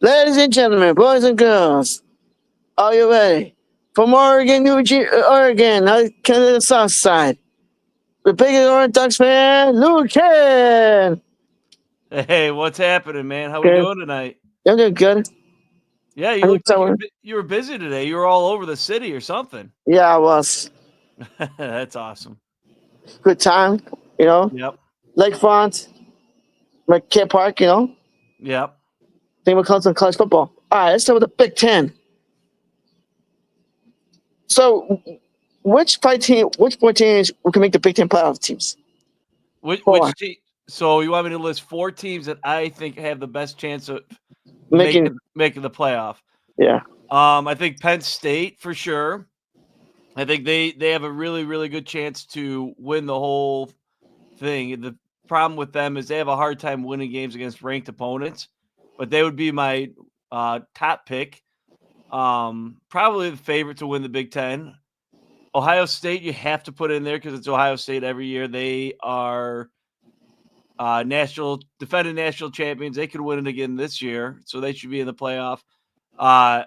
Ladies and gentlemen, boys and girls, are you ready? From Oregon, Oregon, Canada South Side, the biggest Orange Ducks fan, Luke Ken. Hey, what's happening, man? How we Good. doing tonight? I'm doing good. Yeah, you I'm look like someone. you were busy today. You were all over the city or something. Yeah, I was. That's awesome. Good time, you know. Yep. Lakefront, McKay Park, you know. Yep. Think about college football. All right, let's start with the Big Ten. So, which four teams can make the Big Ten playoff teams? Four. Which team? So you want me to list four teams that I think have the best chance of Making, making the playoff? yeah. I think Penn State for sure. I think they have a really good chance to win the whole thing. The problem with them is they have a hard time winning games against ranked opponents, but they would be my top pick. Probably the favorite to win the Big Ten. Ohio State, you have to put in there because it's Ohio State every year. They are defending national champions. They could win it again this year, so they should be in the playoff. I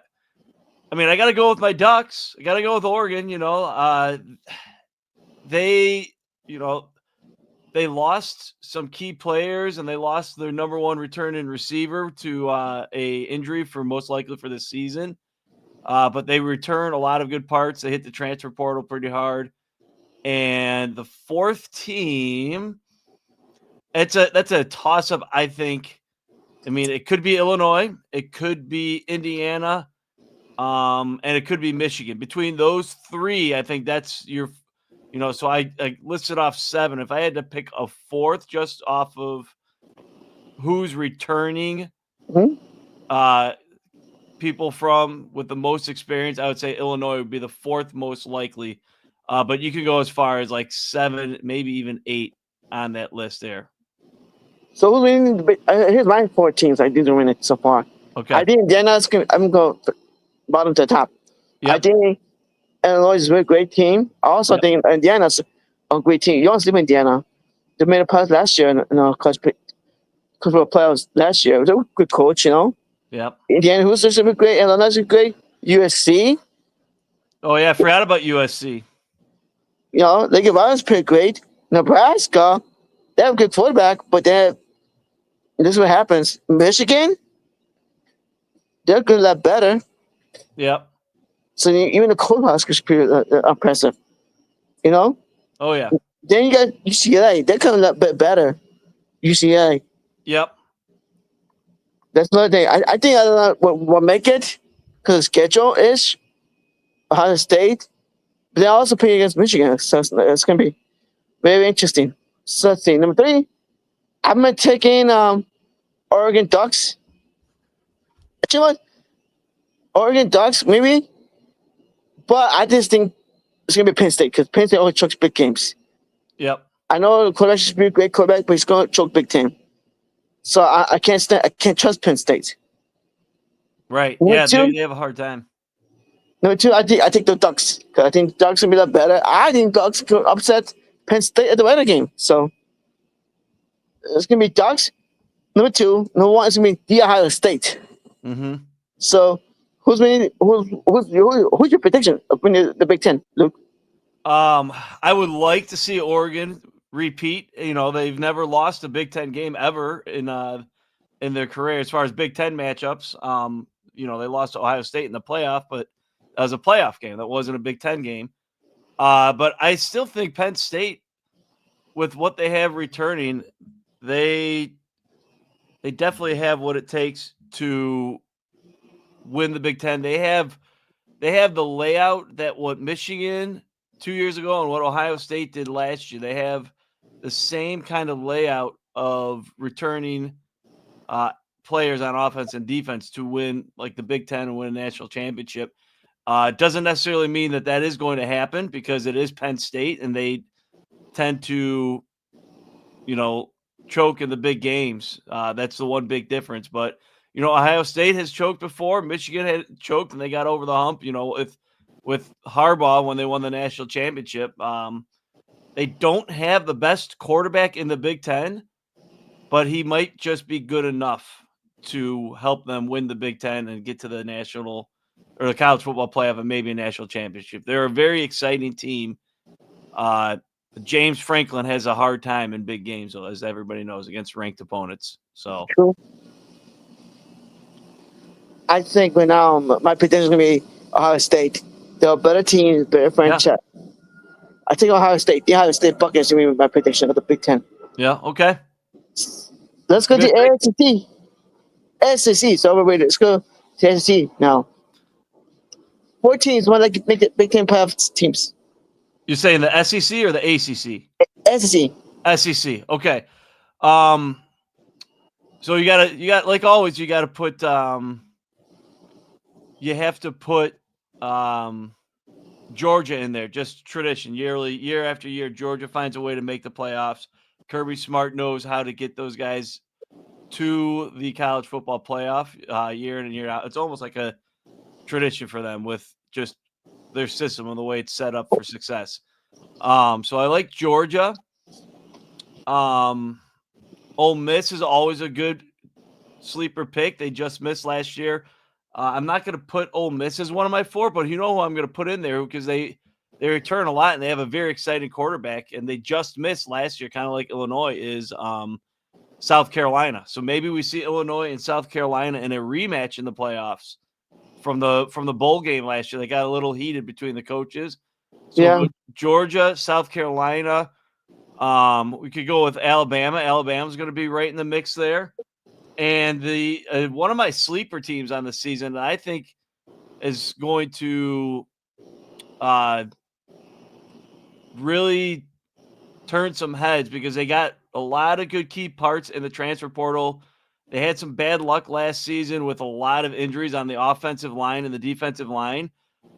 mean, I got to go with my Ducks. I got to go with Oregon. They, they lost some key players and they lost their number one returning receiver to a injury for most likely for this season. But they return a lot of good parts. They hit the transfer portal pretty hard. And the fourth team, that's a toss up, I think. I mean, it could be Illinois, it could be Indiana, and it could be Michigan. Between those three, I think that's your, so I listed off seven. If I had to pick a fourth just off of who's returning, Mm-hmm. people from with the most experience, I would say Illinois would be the fourth most likely. But you could go as far as like seven, maybe even eight on that list there. So who's winning the here's my four teams I didn't win it so far. Okay. I think Indiana's going I'm going to bottom to top. Yep. I think Illinois is a very great team. I also think Indiana's a great team. You don't sleep in Indiana. They made a pass last year in college playoffs last year. It was a good coach, you know. Yep. Indiana who's just a great. Illinois is great. USC. Oh yeah, I forgot about USC. You know, they give us pretty great. Nebraska, they have a good quarterback, but this is what happens. Michigan, they're good, a lot better. Yep. So even the Coldhuskers is pretty impressive. You know? Oh yeah. Then you got UCLA. They're coming a lot bit better. UCLA. Yep. That's another thing. I think I don't know what make it because the schedule is Ohio State. But they're also playing against Michigan. So it's going to be very interesting. So let's see. Number 3, I'm taking Oregon Ducks. Actually, what? Oregon Ducks, maybe. But I just think it's going to be Penn State because Penn State always chokes big games. Yep. I know the quarterback should be a great quarterback, but he's going to choke big time. So I can't trust Penn State. Right. Number Yeah, two, they have a hard time. Number 2, I take the Ducks because I think Ducks will be a lot better. I think Ducks could upset Penn State at the weather game. So it's going to be Ducks. Number 2, number 1 is going to be the Ohio State. Mm-hmm. So who's your prediction of winning the Big Ten, Luke? I would like to see Oregon repeat. They've never lost a Big Ten game ever in their career as far as Big Ten matchups. They lost to Ohio State in the playoff, but that was a playoff game. That wasn't a Big Ten game. But I still think Penn State, with what they have returning, they definitely have what it takes to win the Big Ten. They have the layout that what Michigan 2 years ago and what Ohio State did last year. They have the same kind of layout of returning players on offense and defense to win like the Big Ten and win a national championship. It doesn't necessarily mean that is going to happen because it is Penn State and they tend to, choke in the big games. That's the one big difference. But, Ohio State has choked before. Michigan had choked and they got over the hump, with Harbaugh when they won the national championship. They don't have the best quarterback in the Big Ten, but he might just be good enough to help them win the Big Ten and get to the national or the college football playoff and maybe a national championship. They're a very exciting team. James Franklin has a hard time in big games, as everybody knows, against ranked opponents. So True. I think right now my prediction is going to be Ohio State. They're a better team, better franchise. I think Ohio State. The Ohio State Buckeyes are going to be my prediction of the Big Ten. Yeah, okay. Let's go to ACC. SEC is overrated. Let's go to SEC now. 4 teams want to make it Big Ten playoff teams. You're saying the SEC or the ACC? SEC. SEC. Okay. So you got like always, you got to put you have to put Georgia in there. Just tradition, year after year, Georgia finds a way to make the playoffs. Kirby Smart knows how to get those guys to the college football playoff year in and year out. It's almost like a tradition for them with just their system and the way it's set up for success. So I like Georgia. Ole Miss is always a good sleeper pick. They just missed last year. I'm not going to put Ole Miss as one of my 4, but you know who I'm going to put in there because they return a lot and they have a very exciting quarterback, and they just missed last year, kind of like Illinois, is South Carolina. So maybe we see Illinois and South Carolina in a rematch in the playoffs from the bowl game last year. They got a little heated between the coaches. So Georgia, South Carolina. We could go with Alabama. Alabama's going to be right in the mix there. And the one of my sleeper teams on the season that I think is going to really turn some heads because they got a lot of good key parts in the transfer portal. They had some bad luck last season with a lot of injuries on the offensive line and the defensive line.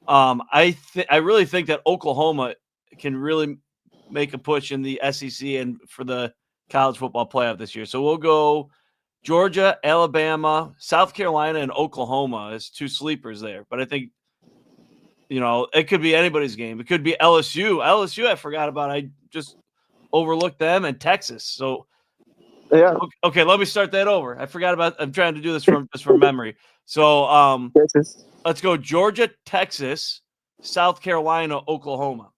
I really think that Oklahoma can really make a push in the SEC and for the college football playoff this year. So we'll go Georgia, Alabama, South Carolina, and Oklahoma as 2 sleepers there. But I think, it could be anybody's game. It could be LSU. LSU, I forgot about. I just overlooked them, and Texas. So, yeah. Okay, let me start that over. I forgot about. I'm trying to do this from memory. So, let's go Georgia, Texas, South Carolina, Oklahoma.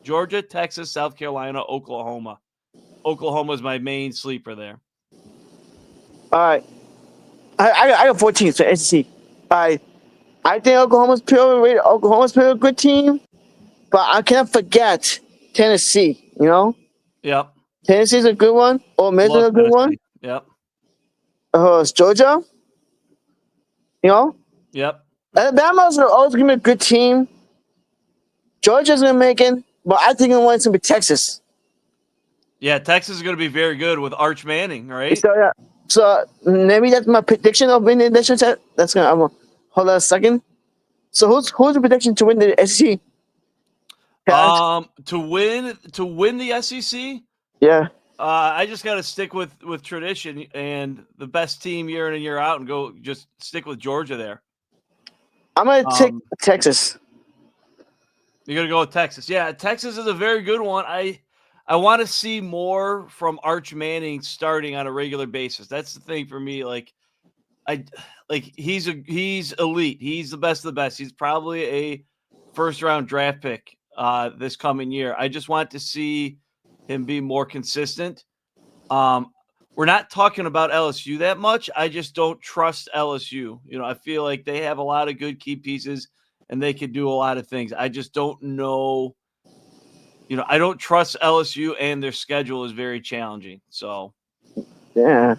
Georgia, Texas, South Carolina, Oklahoma. Oklahoma is my main sleeper there. All right. I got 14 for SEC. I think Oklahoma's pretty a good team, but I can't forget Tennessee, Yep. Tennessee's a good one. Ole Miss is a good one. Yep. It's Georgia. Yep. Alabama's always going to be a good team. Georgia's going to make it, but I think it's going to be Texas. Yeah, Texas is going to be very good with Arch Manning, right? So maybe that's my prediction of winning the national title. That's going to hold on a second. So who's the prediction to win the SEC? To win the SEC? Yeah. I just got to stick with tradition and the best team year in and year out and go just stick with Georgia there. I'm going to take Texas. You're going to go with Texas. Yeah, Texas is a very good one. I want to see more from Arch Manning starting on a regular basis. That's the thing for me. He's elite. He's the best of the best. He's probably a first-round draft pick this coming year. I just want to see him be more consistent. We're not talking about LSU that much. I just don't trust LSU. I feel like they have a lot of good key pieces and they can do a lot of things. I just don't know. I don't trust LSU, and their schedule is very challenging. So, yeah.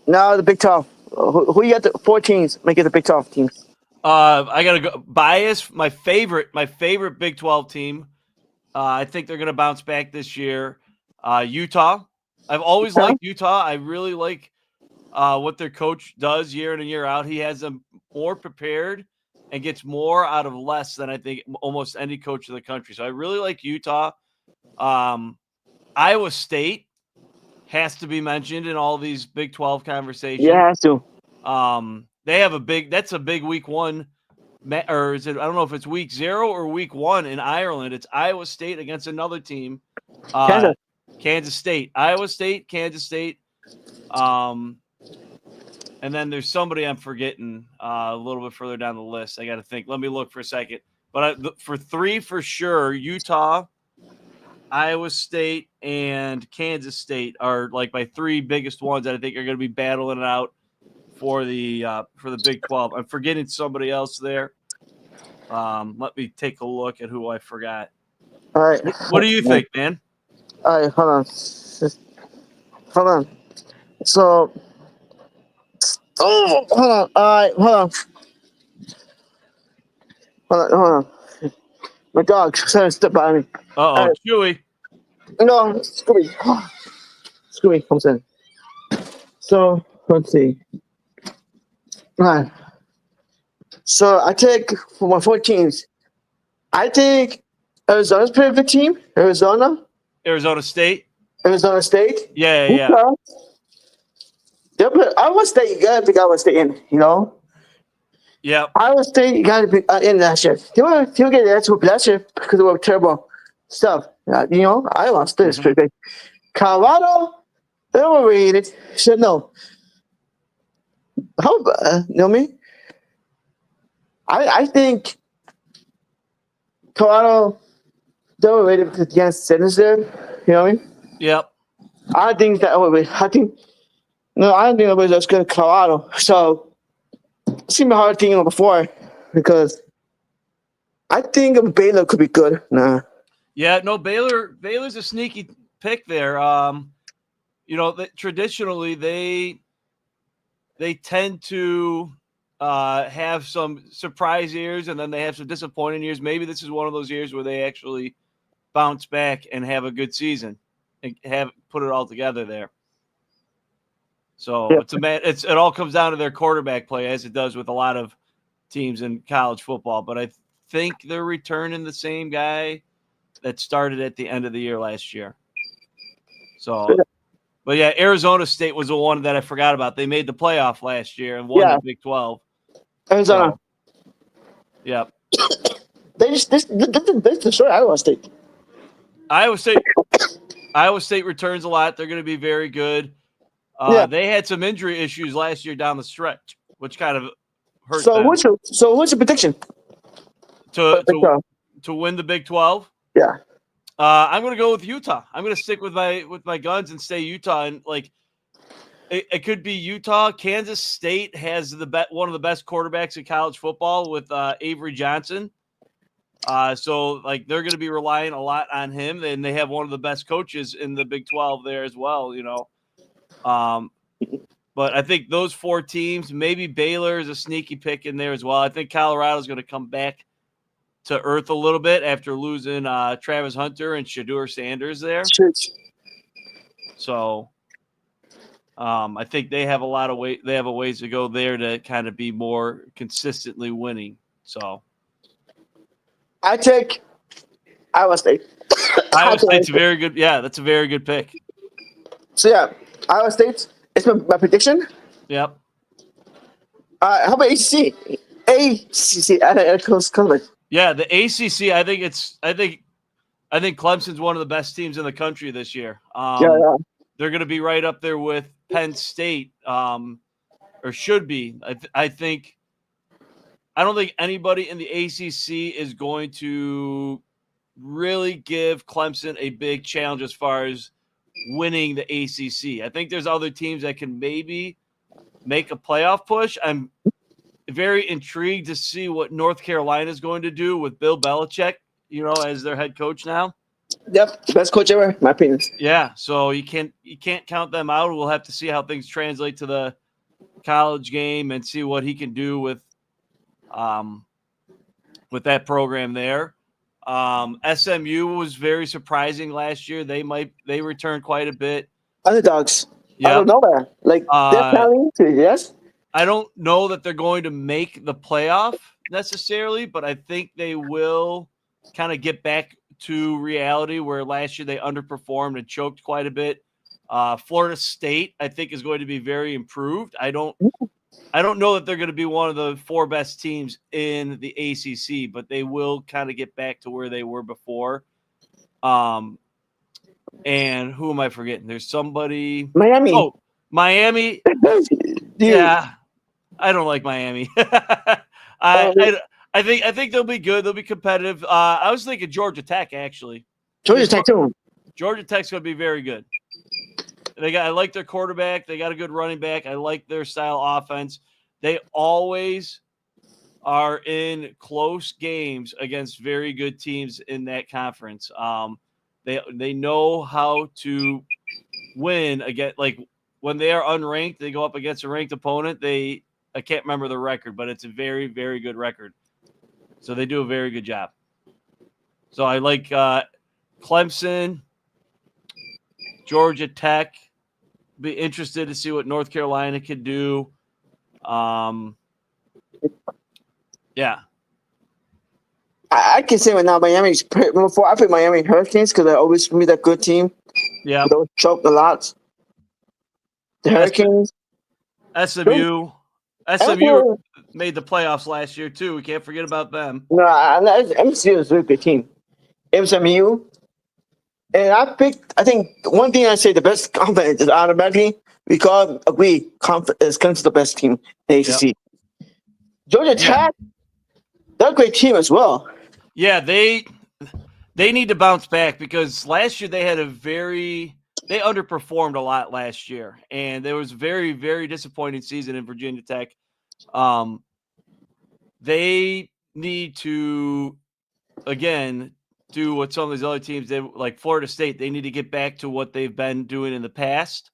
Now the Big 12. Who you got the 4 teams make it the Big 12 teams? I gotta go bias. My favorite Big 12 team. I think they're gonna bounce back this year. Utah. I've always liked Utah. I really like what their coach does year in and year out. He has them more prepared and gets more out of less than I think almost any coach in the country. So I really like Utah. Iowa State has to be mentioned in all these Big 12 conversations. Yeah, it has to. They have that's a big week 1, or is it? I don't know if it's week 0 or week 1 in Ireland. It's Iowa State against another team. Kansas State, Iowa State, Kansas State. And then there's somebody I'm forgetting a little bit further down the list. I got to think. Let me look for a second. But for 3 for sure, Utah, Iowa State, and Kansas State are like my 3 biggest ones that I think are going to be battling it out for the Big 12. I'm forgetting somebody else there. Let me take a look at who I forgot. All right. What do you think, man? All right, hold on. So, hold on. All right, hold on. My dog trying to step by me. Uh-oh, Chewy. No, Scooby. Scooby comes in. So, let's see. All right. So, I take for my 4 teams. I think Arizona's a pretty good team. Arizona State. Arizona State. Yeah. Utah. Iowa State, you gotta pick Iowa State in, you know? Yeah. Iowa State, you gotta pick in last year. They won't get that last year because of terrible stuff. You know, Iowa State is pretty big. Colorado, they're overrated. Should know. How about, you know me? I think Colorado, they're overrated because Deion Sanders there. You know what I mean? Yep. I think that overrated. I don't think nobody's as good as Colorado. So it's gonna be a hard thing before because I think Baylor could be good. Nah. Yeah, no, Baylor's a sneaky pick there. You know, traditionally they tend to have some surprise years and then they have some disappointing years. Maybe this is one of those years where they actually bounce back and have a good season and have put it all together there. So it all comes down to their quarterback play, as it does with a lot of teams in college football. But I think they're returning the same guy that started at the end of the year last year. So, but yeah, Arizona State was the one that I forgot about. They made the playoff last year and won the Big 12. Arizona. So, yeah. They destroyed Iowa State. Iowa State returns a lot. They're going to be very good. They had some injury issues last year down the stretch, which kind of hurt them. What's your prediction? To win the Big 12? Yeah. I'm going to go with Utah. I'm going to stick with my guns and say Utah. And like, it could be Utah. Kansas State has one of the best quarterbacks in college football with Avery Johnson. So like they're going to be relying a lot on him, and they have one of the best coaches in the Big 12 there as well. You know, but I think those 4 teams, maybe Baylor is a sneaky pick in there as well. I think Colorado's going to come back to earth a little bit after losing Travis Hunter and Shedeur Sanders there. So I think they have a ways to go there to kind of be more consistently winning. So I take Iowa State. Iowa State's a very good. Yeah, that's a very good pick. So yeah, Iowa State. It's my prediction. Yep. How about ACC? ACC. Yeah, the ACC. I think Clemson's one of the best teams in the country this year. They're going to be right up there with Penn State, or should be. I don't think anybody in the ACC is going to really give Clemson a big challenge as far as winning the ACC. I think there's other teams that can maybe make a playoff push. I'm very intrigued to see what North Carolina is going to do with Bill Belichick, you know, as their head coach now. Yep, best coach ever, my opinion. Yeah, so you can't count them out. We'll have to see how things translate to the college game and see what he can do with that program there. SMU was very surprising last year. They returned quite a bit. Underdogs. Yeah. I don't know that. Like they're planning to, yes. I don't know that they're going to make the playoff necessarily, but I think they will kind of get back to reality where last year they underperformed and choked quite a bit. Florida State, I think, is going to be very improved. I don't know that they're going to be one of the 4 best teams in the ACC, but they will kind of get back to where they were before. And who am I forgetting? There's somebody. Miami. Oh, Miami. Yeah, I don't like Miami. I think they'll be good. They'll be competitive. I was thinking Georgia Tech actually. Georgia Tech too. Georgia Tech's going to be very good. I like their quarterback. They got a good running back. I like their style offense. They always are in close games against very good teams in that conference. They know how to win against, like when they are unranked, they go up against a ranked opponent. I can't remember the record, but it's a very, very good record. So they do a very good job. So I like Clemson, Georgia Tech. Be interested to see what North Carolina could do. Yeah. I can say right now, Miami's before I pick Miami Hurricanes because they always be that good team. Yeah. They always choke a lot. The Hurricanes. SMU made the playoffs last year too. We can't forget about them. No, MCU is a very good team. MCU. And I think one thing I say the best conference is automatically we all agree is Clemson's the best team in ACC. Yep. Georgia Tech, they're a great team as well. Yeah, they need to bounce back because last year they underperformed a lot last year, and there was a very, very disappointing season in Virginia Tech. They need to, again, do what some of these other teams did, like Florida State. They need to get back to what they've been doing in the past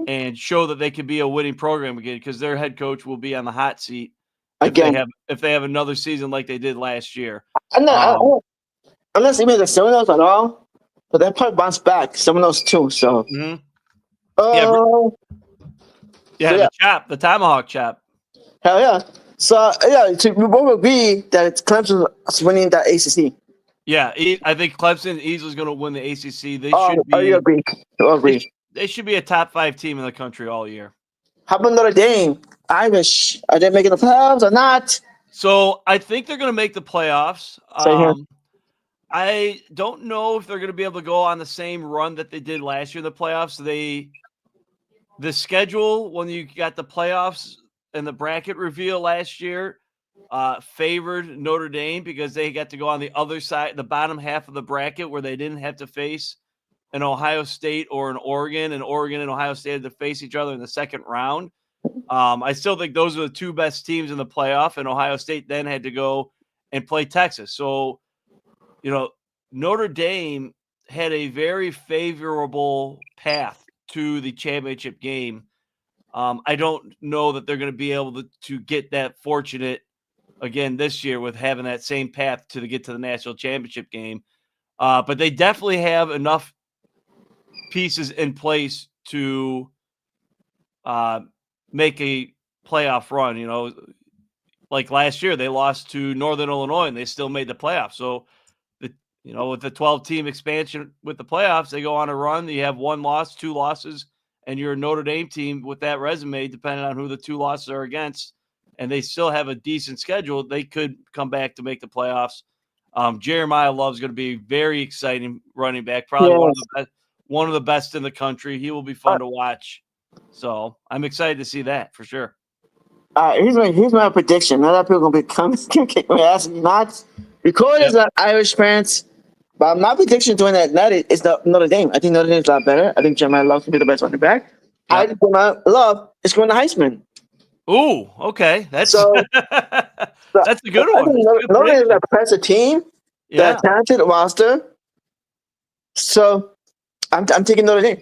and show that they can be a winning program again because their head coach will be on the hot seat if they have another season like they did last year. Unless even the Seminoles at all, but they probably bounce back. Seminoles too. So, the tomahawk chop. Hell yeah! So we both agree that Clemson is winning that ACC. Yeah, I think Clemson easily is going to win the ACC. You agree? They should be a top 5 team in the country all year. How about Notre Dame? Irish, are they making the playoffs or not? So I think they're going to make the playoffs. I don't know if they're going to be able to go on the same run that they did last year in the playoffs. The schedule when you got the playoffs and the bracket reveal last year favored Notre Dame because they got to go on the other side, the bottom half of the bracket where they didn't have to face an Ohio State or an Oregon, and Oregon and Ohio State had to face each other in the second round. I still think those are the 2 best teams in the playoff, and Ohio State then had to go and play Texas. So, Notre Dame had a very favorable path to the championship game. I don't know that they're going to be able to get that fortunate again this year with having that same path to get to the national championship game. But they definitely have enough pieces in place to make a playoff run. Like last year, they lost to Northern Illinois and they still made the playoffs. So, with the 12-team expansion with the playoffs, they go on a run. You have 1 loss, 2 losses, and you're a Notre Dame team with that resume, depending on who the 2 losses are against, and they still have a decent schedule. They could come back to make the playoffs. Jeremiah Love's going to be very exciting running back, probably one of the best in the country. He will be fun to watch. So I'm excited to see that for sure. Here's my prediction. Not that people are going to be coming kick my ass. Not because of Irish parents. But my prediction to win that is Notre Dame. I think Notre Dame is a lot better. I think Jeremiah Love will be the best running back. Yep. I think Jeremiah Love is going to Heisman. Ooh, okay. That's a good one. Notre Dame is a impressive team. Yeah. The talented roster. So I'm taking Notre Dame.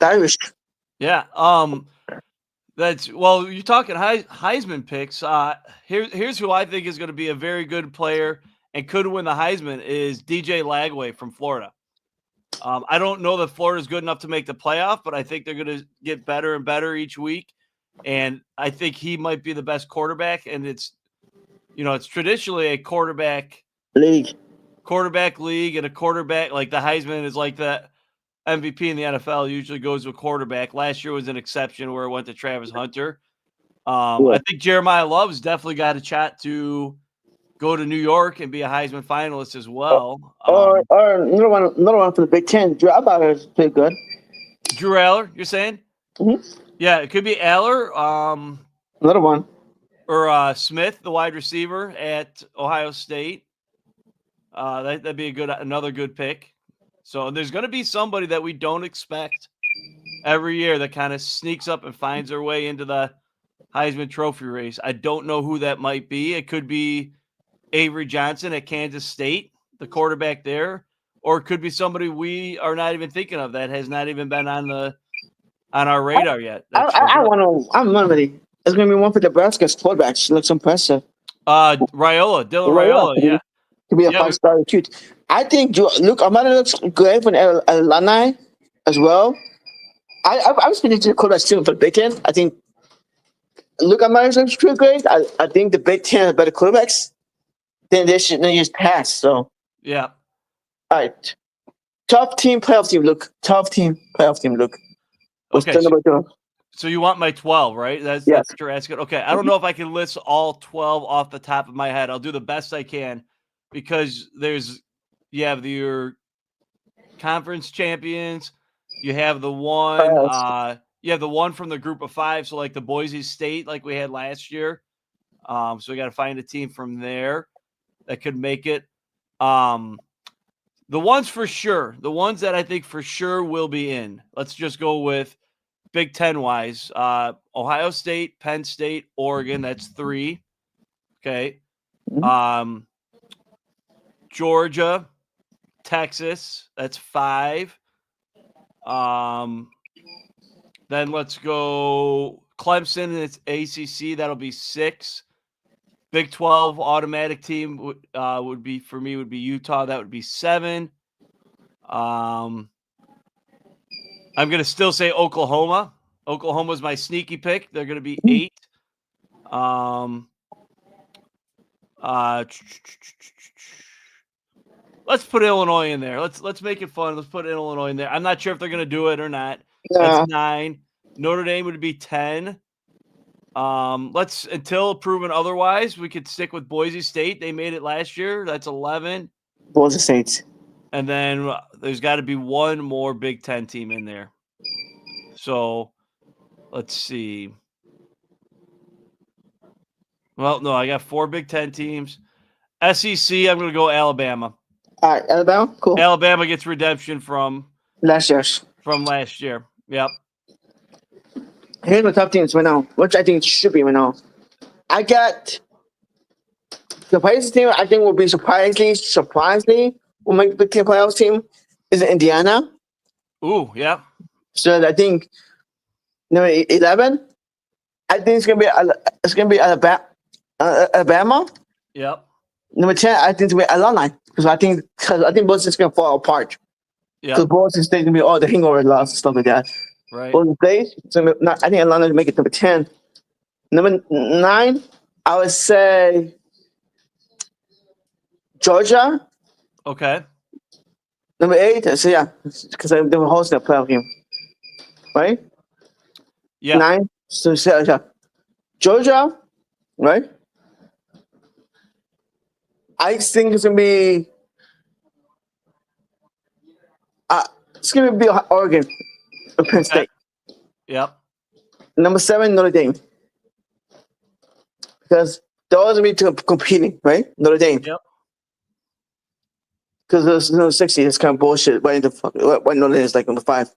The Irish. Yeah. You're talking Heisman picks. Here's who I think is going to be a very good player and could win the Heisman is DJ Lagway from Florida. I don't know that Florida is good enough to make the playoff, but I think they're going to get better and better each week. And I think he might be the best quarterback. And it's traditionally a quarterback league and a quarterback like the Heisman is like the MVP in the NFL usually goes to a quarterback. Last year was an exception where it went to Travis Hunter. I think Jeremiah Love's definitely got a shot to go to New York and be a Heisman finalist as well. Or another one for the Big Ten. Drew Aller is pretty good. Drew Aller, you're saying? Mm-hmm. Yeah, it could be Aller. Another one. Or Smith, the wide receiver at Ohio State. That'd be another good pick. So there's going to be somebody that we don't expect every year that kind of sneaks up and finds their way into the Heisman Trophy race. I don't know who that might be. It could be Avery Johnson at Kansas State, the quarterback there, or it could be somebody we are not even thinking of that has not even been on our radar yet. I want to. I'm ready. It's gonna be one for Nebraska's quarterback. She looks impressive. Dylan Raiola, yeah. Could be a 5-star recruit. I think Luke Armada looks great for an alumni as well. I was thinking to the quarterbacks too for the Big Ten. I think Luke Armada looks pretty great. I think the Big Ten has better quarterbacks than they should years past. So yeah. All right. Tough team, playoff team, Luke. Tough team, playoff team, Luke. Okay. So you want my 12, right? That's what you're asking. Okay. I don't know if I can list all 12 off the top of my head. I'll do the best I can because you have your conference champions. You have the one, from the group of 5. So like the Boise State, like we had last year. So we got to find a team from there that could make it. The ones for sure, the ones that I think for sure will be in. Let's just go with Big Ten wise. Ohio State, Penn State, Oregon. That's 3. Okay. Georgia, Texas. That's 5. Then let's go Clemson. It's ACC. That'll be 6. Big 12 automatic team would be Utah. That would be 7. I'm going to still say Oklahoma. Oklahoma's my sneaky pick. They're going to be 8. Let's put Illinois in there. Let's make it fun. Let's put Illinois in there. I'm not sure if they're going to do it or not. That's 9. Notre Dame would be 10. Let's until proven otherwise, we could stick with Boise State. They made it last year. That's 11. Boise State. And then there's got to be one more Big Ten team in there. So let's see. Well, no, I got 4 Big Ten teams. SEC, I'm going to go Alabama. All right, Alabama, cool. Alabama gets redemption from last year. Yep. Here's my top teams right now, which I think should be right now. I got the playoffs team. I think will be surprisingly will make the Big Ten playoffs team is Indiana. Ooh, yeah. So I think number 11. I think it's gonna be Alabama. Yep. Number 10. I think it's gonna be Illinois because I think Boston's gonna fall apart. Yeah. Because Boston State's gonna be all the hangover loss and stuff like that. Right. Boston State. So I think Atlanta will make it number 10. Number 9, I would say Georgia. Okay. Number 8, so yeah, because they were hosting a playoff game, right? Yeah. 9, so yeah. Georgia, right? I think it's gonna be Oregon or Penn State. Yep. Number 7, Notre Dame, because those are me competing, right? Notre Dame. Yep. Because there's 60, it's kind of bullshit. Why Notre Dame is like number 5?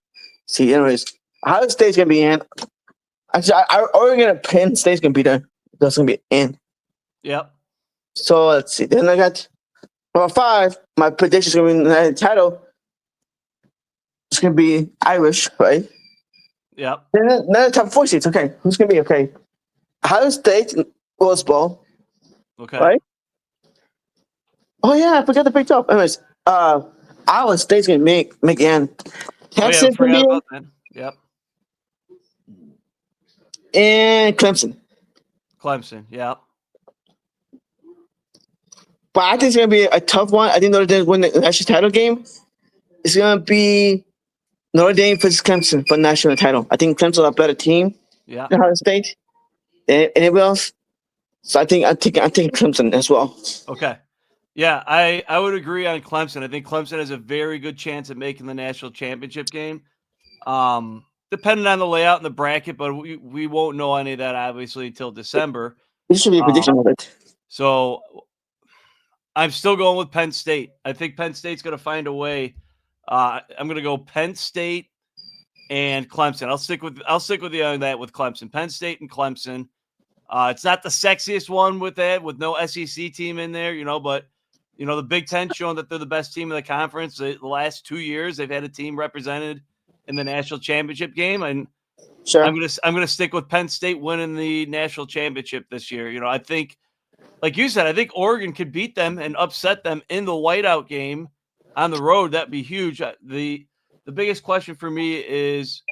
See, anyways, Ohio State's gonna be in. Actually, Oregon and Penn State's gonna be there. That's gonna be in. Yep. So let's see. Then I got number 5. My prediction's gonna be in the title. It's gonna be Irish, right? Yep. Then another top 4 seeds. Okay, who's gonna be okay? Ohio State, Rose Bowl. Okay. Right. Oh yeah, I forgot to pick up. Anyways, Iowa State's gonna make in. Texas gonna be in. Yep. And Clemson. Yep. But I think it's gonna be a tough one. I think Notre Dame win the national title game. It's gonna be Notre Dame versus Clemson for the national title. I think Clemson is a better team than Ohio State than anybody else. So I think Clemson as well. Okay. Yeah, I would agree on Clemson. I think Clemson has a very good chance at making the national championship game. depending on the layout and the bracket, but we won't know any of that obviously until December. It should be a prediction of it. So I'm still going with Penn State. I think Penn State's going to find a way. I'm going to go Penn State and Clemson. I'll stick with you on that with Clemson. Penn State and Clemson. It's not the sexiest one with that, with no SEC team in there, but the Big Ten showing that they're the best team in the conference. The last 2 years, they've had a team represented in the national championship game, and sure. I'm gonna stick with Penn State winning the national championship this year. I think, like you said, I think Oregon could beat them and upset them in the whiteout game on the road. That'd be huge. The biggest question for me is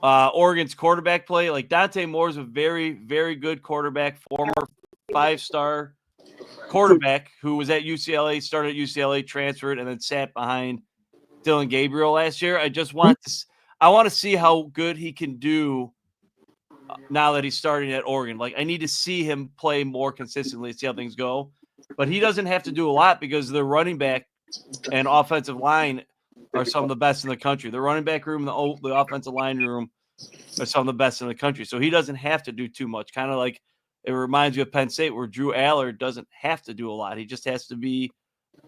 Oregon's quarterback play. Like Dante Moore's a very, very good quarterback, former 5-star quarterback who was at UCLA, started at UCLA, transferred, and then sat behind Dylan Gabriel last year. I want to see how good he can do now that he's starting at Oregon. Like I need to see him play more consistently, see how things go. But he doesn't have to do a lot because the running back and offensive line are some of the best in the country. The running back room, the offensive line room are some of the best in the country. So he doesn't have to do too much. Kind of like it reminds you of Penn State, where Drew Allard doesn't have to do a lot. He just has to be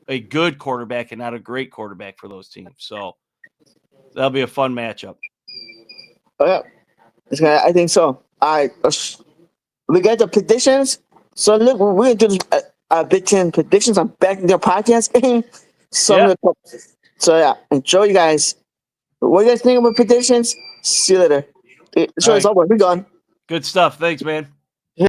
a good quarterback and not a great quarterback for those teams. So that'll be a fun matchup. Oh, yeah. I think so. All right. We got the predictions. So look, we're going to do Big Ten predictions on back in the podcast game. So yeah, enjoy, you guys. What do you guys think about predictions? See you later. The show is over. We're gone. Good stuff. Thanks, man.